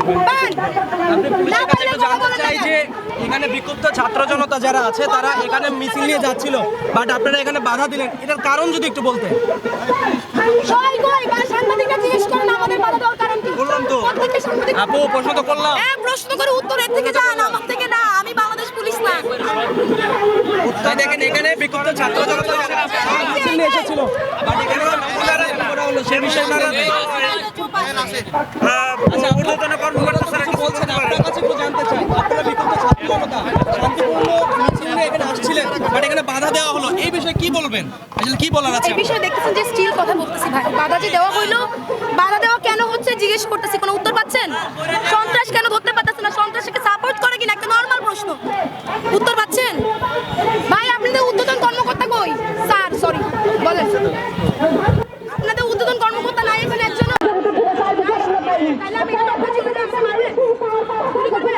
আপনি পুলিশের কাছে একটু জানতে চাই যে এখানে বিক্ষুব্ধ ছাত্র জনতা যারা আছে তারা এখানে মিছিল নিয়ে যাচ্ছিল, বাট আপনারা এখানে বাধা দিলেন, এটার কারণ যদি একটু বলতেন। বললাম তো আপু, প্রশ্ন তো করলাম। প্রশ্ন করে উত্তর এর থেকে যান, আমার থেকে না। আমি বাংলাদেশ পুলিশ না। উত্তর দেখেন, এখানে বিক্ষুব্ধ ছাত্র জনতা যারা মিছিল নিয়ে এসেছিল, বাট এখানে করা হলো সে বিষয়ে ঊর্ধ্বতন কর্মকর্তা স্যার বলছেন। আপনার কাছে একটু জানতে চাই, আপনারা বিক্ষুব্ধ ছাত্র জনতা শান্তিপূর্ণ মিছিল নিয়ে এখানে আসছিলেন, বাট এখানে বাধা দেওয়া হলো, এই বিষয়ে কি বলবেন? আসলে কি বলার আছে? এই বিষয়ে দেখতেছেন যে স্টিল কথা বলতেছি ভাই, বাধা যে দেওয়া হইলো, বাধা দেওয়া কেন হচ্ছে জিজ্ঞেস করতেছি, কোনো উত্তর পাচ্ছেন? সন্ত্রাস কেন ধরতে পারতেছেন না? সন্ত্রাসকে সাপোর্ট করে কিনা, একটা নরমাল প্রশ্ন, উত্তর পাচ্ছেন? ভাই আপনাদের ঊর্ধ্বতন কর্মকর্তা কই? স্যার সরি বলেন, আপনাদের ঊর্ধ্বতন কর্মকর্তা নাই এখানে একজন? তাহলে আমি এটা বলছি যে আপনি মারবেন, গুলি করবেন,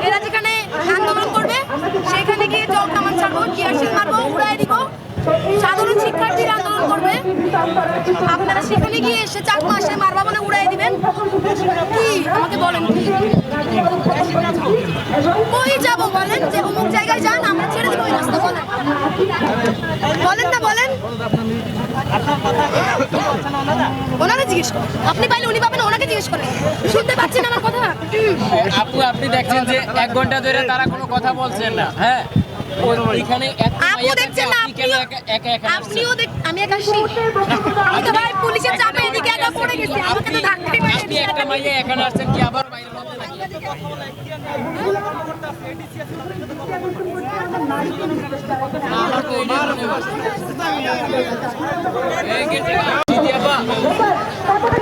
এরা যেখানে আন্দোলন করবে সেখানে গিয়ে জল কামান ছাড়বো, টিয়ারশেল মারবো, উড়াই দিব। সাধারণ শিক্ষার্থীরা আন্দোলন করবে, আপনারা সেখানে গিয়ে এসে 4 মাসে মারবা বলে উড়াই দিবেন। কি আমাকে বলেন, কই যাবো বলেন? যে অমুক জায়গায় যান, আমরা ছেড়ে দিব ওই রাস্তা। বলেন বলেন না, বলেন। ওনাকে জিজ্ঞেস করেন, আপনি পাইলে উনি পাবেন, ওনাকে জিজ্ঞেস করেন। শুনতে পাচ্ছেন আমার কথা? আপু আপনি দেখছেন যে 1 ঘন্টা ধরে তারা কোনো কথা বলছেন না। হ্যাঁ, এখানে আপু দেখছেন না, আপনিও আমি একা আসছি, আমি তো ভাই পুলিশের চাপে এদিকে একা পড়ে গেছি, আমাকে তো ধাক্কাই মারছে। আপনি একটা মাইয়া এখানে আসছেন কি আবার বাইরের মধ্যে নাকি?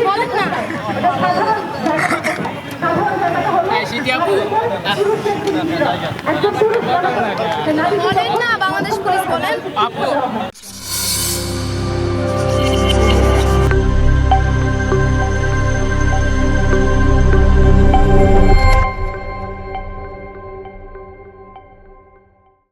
বলেন না, বলেন না, বাংলাদেশ পুলিশ বলেন। আপু